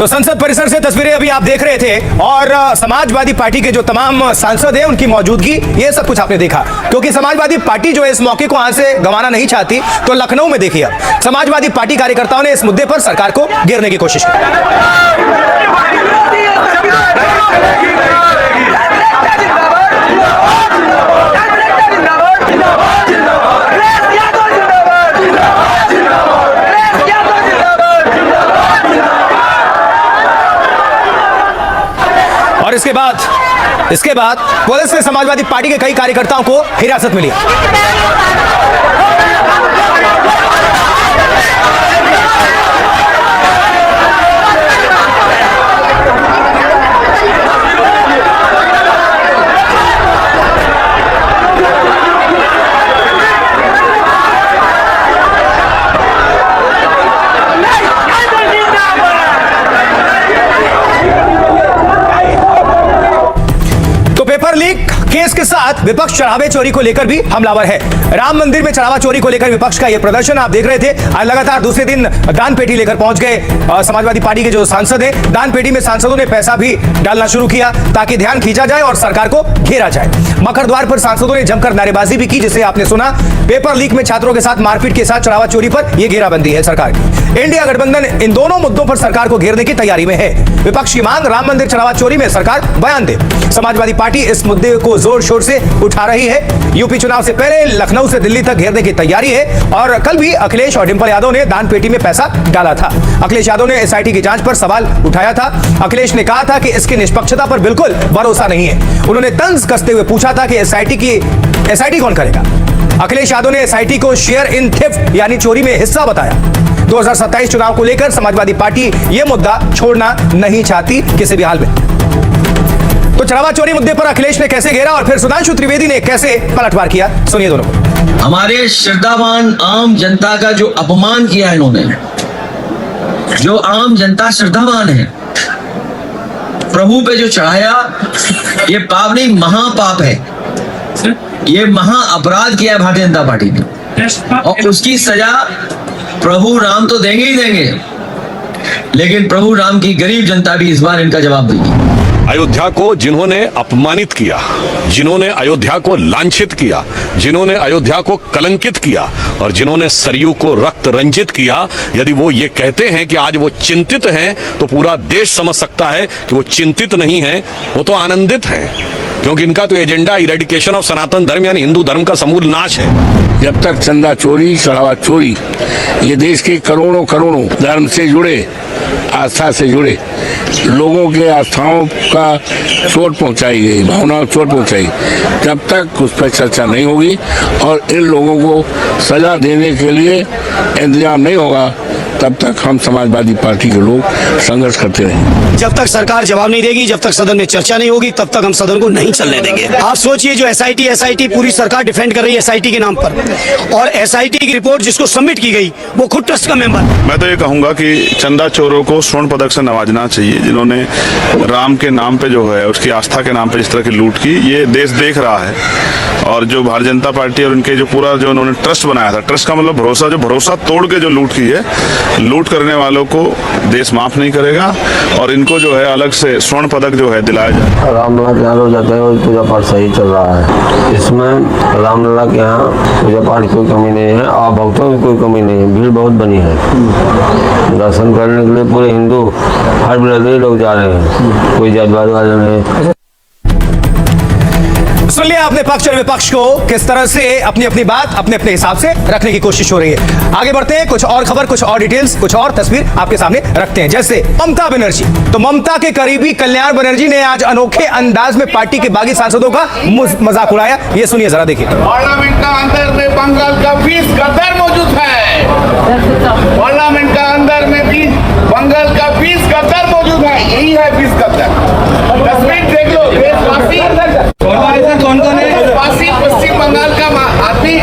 तो संसद परिसर से तस्वीरें अभी आप देख रहे थे और समाजवादी पार्टी के जो तमाम सांसद हैं उनकी मौजूदगी, ये सब कुछ आपने देखा, क्योंकि समाजवादी पार्टी जो है इस मौके को हाथ से गंवाना नहीं चाहती। तो लखनऊ में देखिए, समाजवादी पार्टी कार्यकर्ताओं ने इस मुद्दे पर सरकार को घेरने की कोशिश की। और इसके बाद पुलिस ने समाजवादी पार्टी के कई कार्यकर्ताओं को हिरासत में लिया। पेपर लीक केस के साथ विपक्ष चढ़ावे चोरी को लेकर भी हमलावर है। राम मंदिर में चढ़ावा चोरी को लेकर विपक्ष का यह प्रदर्शन आप देख रहे थे। आज लगातार दूसरे दिन दान पेटी लेकर पहुंच गए समाजवादी पार्टी के जो सांसद हैं। दान पेटी में सांसदों ने पैसा भी डालना शुरू किया ताकि ध्यान खींचा जाए और सरकार को घेरा जाए। मकर द्वार पर सांसदों ने जमकर नारेबाजी भी की, जिसे आपने सुना। पेपर लीक में छात्रों के साथ मारपीट के साथ चढ़ावा चोरी पर यह घेराबंदी है सरकार की। इंडिया गठबंधन इन दोनों मुद्दों पर सरकार को घेरने की तैयारी में है। विपक्ष की मांग, राम मंदिर चढ़ावा चोरी में सरकार बयान दे। समाजवादी पार्टी इस मुद्दे को जोर शोर से उठा रही है। यूपी चुनाव से पहले लखनऊ से दिल्ली तक घेरने की तैयारी है। और कल भी अखिलेश और डिंपल यादव ने दान पेटी में पैसा डाला था। अखिलेश यादव ने एसआईटी की जांच पर सवाल उठाया था। अखिलेश ने कहा था कि इसकी निष्पक्षता पर बिल्कुल भरोसा नहीं है। उन्होंने तंज कसते हुए पूछा था कि एसआईटी कौन करेगा। अखिलेश यादव ने एसआईटी को शेयर इन थेफ्ट यानी चोरी में हिस्सा बताया। 2027 चुनाव को लेकर समाजवादी पार्टी यह मुद्दा छोड़ना नहीं चाहती किसी भी हाल में। तो चढ़ावा चोरी मुद्दे पर अखिलेश ने कैसे घेरा और फिर सुधांशु त्रिवेदी ने कैसे पलटवार किया, सुनिए दोनों को। हमारे श्रद्धावान आम जनता का जो अपमान किया इन्होंने, जो आम जनता श्रद्धावान है, प्रभु पे जो चढ़ाया, ये पावनी महापाप है। ये महा अपराध किया भारतीय जनता पार्टी ने और उसकी सजा प्रभु राम तो देंगे ही देंगे, लेकिन प्रभु राम की गरीब जनता भी इस बार इनका जवाब देगी। अयोध्या को जिन्होंने अपमानित किया, जिन्होंने अयोध्या को लांछित किया, जिन्होंने अयोध्या को कलंकित किया और जिन्होंने सरयू को रक्त रंजित किया, यदि वो ये कहते हैं कि आज वो चिंतित हैं, तो पूरा देश समझ सकता है कि वो चिंतित नहीं है, वो तो आनंदित हैं, क्योंकि इनका तो एजेंडा इरेडिकेशन ऑफ सनातन धर्म यानी हिंदू धर्म का समूल नाश है। जब तक चंदा चोरी, चढ़ावा चोरी ये देश के करोड़ों धर्म से जुड़े, आस्था से जुड़े लोगों के आस्थाओं का चोट पहुंचाई गई, भावनाओं को चोट पहुंचाई, जब तक उस पर चर्चा नहीं होगी और इन लोगों को सजा देने के लिए इंतजाम नहीं होगा, तब तक हम समाजवादी पार्टी के लोग संघर्ष करते रहेंगे। जब तक सरकार जवाब नहीं देगी, जब तक सदन में चर्चा नहीं होगी, तब तक हम सदन को नहीं चलने देंगे। आप सोचिए, जो एसआईटी पूरी सरकार डिफेंड कर रही है एसआईटी के नाम पर, और एसआईटी की रिपोर्ट जिसको सबमिट की गई वो खुद ट्रस्ट का मेंबर। मैं तो ये कहूंगा कि चंदा चोरों को स्वर्ण पदक से नवाजना चाहिए, जिन्होंने राम के नाम पे जो है, उसकी आस्था के नाम पे जिस तरह की लूट की, ये देश देख रहा है। और जो भारतीय जनता पार्टी और उनके जो पूरा जो उन्होंने ट्रस्ट बनाया था, ट्रस्ट का मतलब भरोसा, जो भरोसा तोड़ के जो लूट की है, लूट करने वालों को देश माफ नहीं करेगा और इनको जो है अलग से स्वर्ण पदक जो है दिलाया जाए। रामलला के यहाँ हो जाता है और पूजा पाठ सही चल रहा है। इसमें रामलला के यहाँ पूजा पाठ की कोई कमी नहीं है और भक्तों की कोई कमी नहीं है। भीड़ बहुत बनी है, दर्शन करने के लिए पूरे हिंदू हर बिरादरी लोग जा रहे हैं, कोई जातिवाद वाले नहीं। सुन लिया आपने पक्ष और विपक्ष को किस तरह से अपनी अपनी बात अपने अपने हिसाब से रखने की कोशिश हो रही है। आगे बढ़ते हैं, कुछ और खबर, कुछ और डिटेल्स, कुछ और तस्वीर आपके सामने रखते हैं। जैसे ममता बनर्जी, तो ममता के करीबी कल्याण बनर्जी ने आज अनोखे अंदाज में पार्टी के बागी सांसदों का मजाक उड़ाया। ये सुनिए जरा, देखिए। पार्लियामेंट का अंदर में बंगाल का 20 गद्दार मौजूद है। पार्लियामेंट का अंदर में भी बंगाल का 20 गद्दार मौजूद है। यही है 20 गद्दार। तस्वीर देख लो, देशवासी कौन है? पश्चिम बंगाल का आदमी।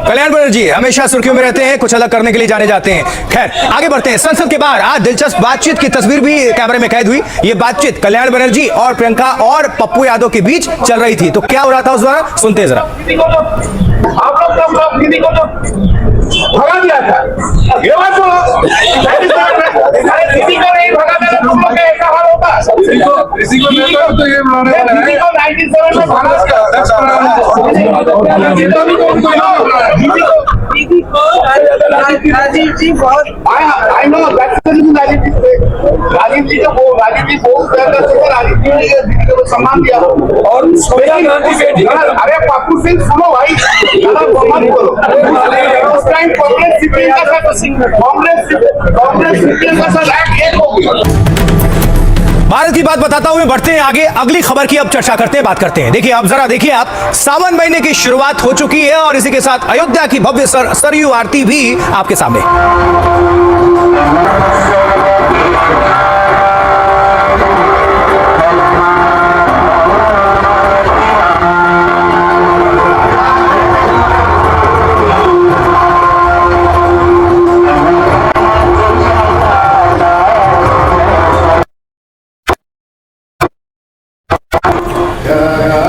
कल्याण बनर्जी हमेशा सुर्खियों में रहते हैं, कुछ अलग करने के लिए जाने जाते हैं। खैर, आगे बढ़ते हैं। संसद के बाहर आज दिलचस्प बातचीत की तस्वीर भी कैमरे में कैद हुई। ये बातचीत कल्याण बनर्जी और प्रियंका और पप्पू यादव के बीच चल रही थी। तो क्या हो रहा था उस दौरान, सुनते हैं जरा। आप लोग दीदी को तो भगा दिया था। किसी को नहीं भगा देना तुम लोग का ऐसा हाल होता किसी को 97 में भगा राजीव जी बहुत आई नो राजीव जी को राजीव जी बहुत राजीव जी ने को सम्मान दिया और अरे पप्पू सिंह सुनो भाई मत बोलो उस टाइम कांग्रेस सीपीएम का साथ एक हो गया। भारत की बात बताता हूं मैं, बढ़ते हैं आगे अगली खबर की अब चर्चा करते हैं, बात करते हैं। देखिए अब जरा देखिए आप, सावन महीने की शुरुआत हो चुकी है और इसी के साथ अयोध्या की भव्य सरयू आरती भी आपके सामने।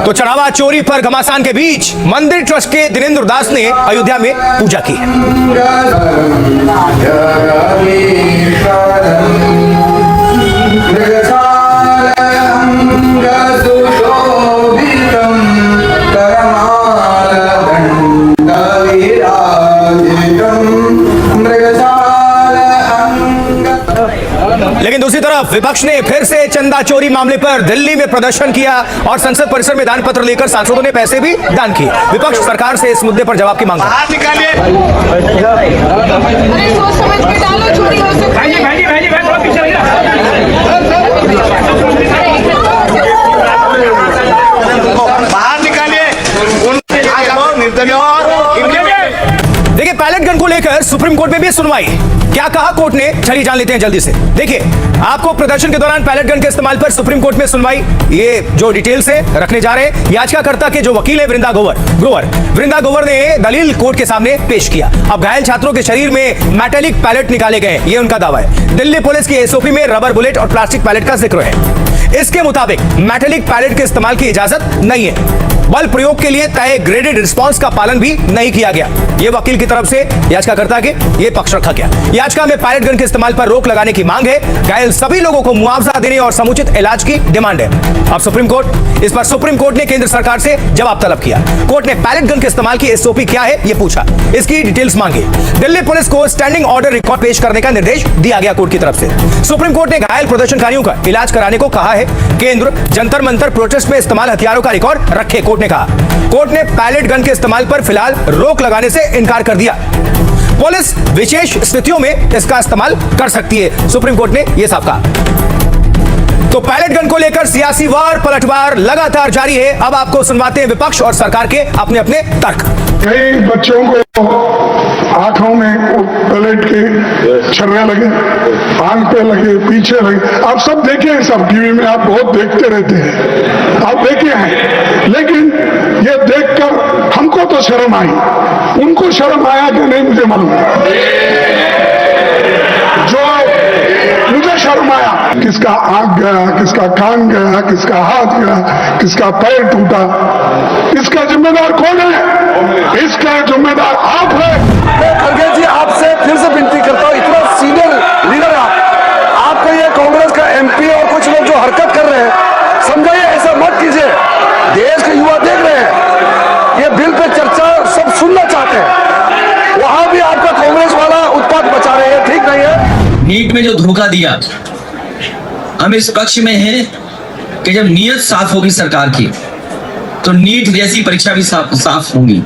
तो चढ़ावा चोरी पर घमासान के बीच मंदिर ट्रस्ट के दिनेंद्र दास ने अयोध्या में पूजा की। लेकिन दूसरी तरफ विपक्ष ने फिर से चंदा चोरी मामले पर दिल्ली में प्रदर्शन किया और संसद परिसर में दान पत्र लेकर सांसदों ने पैसे भी दान किए। विपक्ष सरकार से इस मुद्दे पर जवाब की मांग बाहर निकालिए। देखिए पैलेट गन को लेकर सुप्रीम कोर्ट में भी सुनवाई, क्या कहा कोर्ट ने, चलिए जान लेते हैं जल्दी से। देखिए आपको प्रदर्शन के दौरान पैलेट गन के इस्तेमाल पर सुप्रीम कोर्ट में सुनवाई, ये जो डिटेल्स है रखने जा रहे हैं। याचिकाकर्ता के जो वकील है वृंदा ग्रोवर ने दलील कोर्ट के सामने पेश किया। अब घायल छात्रों के शरीर में मेटेलिक पैलेट निकाले गए, ये उनका दावा है। दिल्ली पुलिस की एसओपी में रबर बुलेट और प्लास्टिक पैलेट का जिक्र है। इसके मुताबिक मेटेलिक पैलेट के इस्तेमाल की इजाजत नहीं है। बल प्रयोग के लिए तय ग्रेडेड रिस्पांस का पालन भी नहीं किया गया। ये वकील की तरफ से याचिकाकर्ता के ये पक्ष रखा गया। याचिका में पैलेट गन के इस्तेमाल पर रोक लगाने की मांग है। घायल सभी लोगों को मुआवजा देने और समुचित इलाज की डिमांड है। अब सुप्रीम कोर्ट ने केंद्र सरकार से जवाब तलब किया। कोर्ट ने पैलेट गन के इस्तेमाल की एसओपी क्या है ये पूछा, इसकी डिटेल्स मांगी। दिल्ली पुलिस को स्टैंडिंग ऑर्डर रिकॉर्ड पेश करने का निर्देश दिया गया कोर्ट की तरफ से। सुप्रीम कोर्ट ने घायल प्रदर्शनकारियों का इलाज कराने को कहा है। केंद्र जंतर मंतर प्रोटेस्ट में इस्तेमाल हथियारों का रिकॉर्ड रखे, कोर्ट ने कहा। कोर्ट ने पैलेट गन के इस्तेमाल पर फिलहाल रोक लगाने से इनकार कर दिया। पुलिस विशेष स्थितियों में इसका इस्तेमाल कर सकती है, सुप्रीम कोर्ट ने यह साफ कहा। तो पैलेट गन को लेकर सियासी वार पलटवार लगातार जारी है। अब आपको सुनवाते हैं विपक्ष और सरकार के अपने अपने तर्क। कई बच्चों को आंखों में पैलेट के छर्रे लगे, आंख पे लगे, पीछे लगे। आप सब देखे हैं, सब टीवी में आप बहुत देखते रहते हैं, आप देखे हैं। लेकिन ये देखकर हमको तो शर्म आई, उनको शर्म आया कि नहीं मुझे मालूम। जो मुझे शर्म आया, किसका आंख गया, किसका कान गया, किसका हाथ गया, किसका पैर टूटा, इसका जिम्मेदार कौन है? इसका जिम्मेदार आप है। मैं खड़गे जी आपसे फिर से विनती करता हूं, इतना सीनियर लीडर आपको ये कांग्रेस का एमपी और कुछ लोग जो हरकत कर रहे हैं, समझाइए, ऐसा मत कीजिए। देश के युवा देख रहे हैं, ये बिल पे चर्चा सब सुनना चाहते हैं, वहां भी आपका कांग्रेस वाला उत्पाद मचा रहे हैं, ठीक नहीं है। नीट में जो धोखा दिया, हम इस पक्ष में हैं कि जब नीयत साफ होगी सरकार की तो नीट जैसी परीक्षा भी साफ होंगी,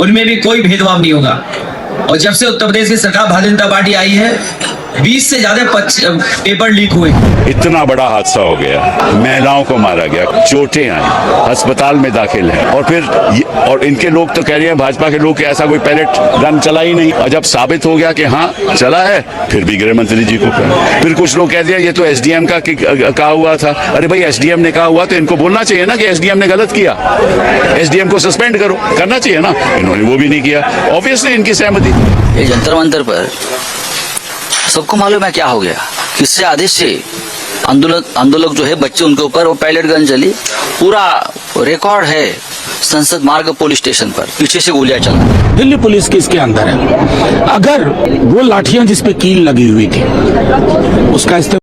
उनमें भी कोई भेदभाव नहीं होगा। और जब से उत्तर प्रदेश की सरकार भारतीय जनता पार्टी आई है, 20 से ज्यादा पेपर लीक हुए। इतना बड़ा हादसा हो गया, महिलाओं को मारा गया, चोटें आई, अस्पताल में दाखिल है, और फिर और इनके लोग तो कह रहे हैं, भाजपा के लोग, कि ऐसा कोई पैलेट गन चला ही नहीं। और जब साबित हो गया कि हाँ चला है, फिर भी गृह मंत्री जी को कहा। फिर कुछ लोग कह दिया ये तो एसडीएम का कहा हुआ था। अरे भाई एसडीएम ने कहा हुआ तो इनको बोलना चाहिए ना कि एसडीएम ने गलत किया, एसडीएम को सस्पेंड करो, करना चाहिए ना। इन्होंने वो भी नहीं किया, ऑब्वियसली इनकी सहमति। ये जंतर मंतर पर सबको मालूम है क्या हो गया, किससे आदेश से आंदोलक जो है बच्चे, उनके ऊपर वो पैलेट गन चली, पूरा रिकॉर्ड है संसद मार्ग पुलिस स्टेशन पर, पीछे से गोलियां चला। दिल्ली पुलिस के इसके अंदर है। अगर वो लाठियां जिसपे कील लगी हुई थी उसका इस्तेमाल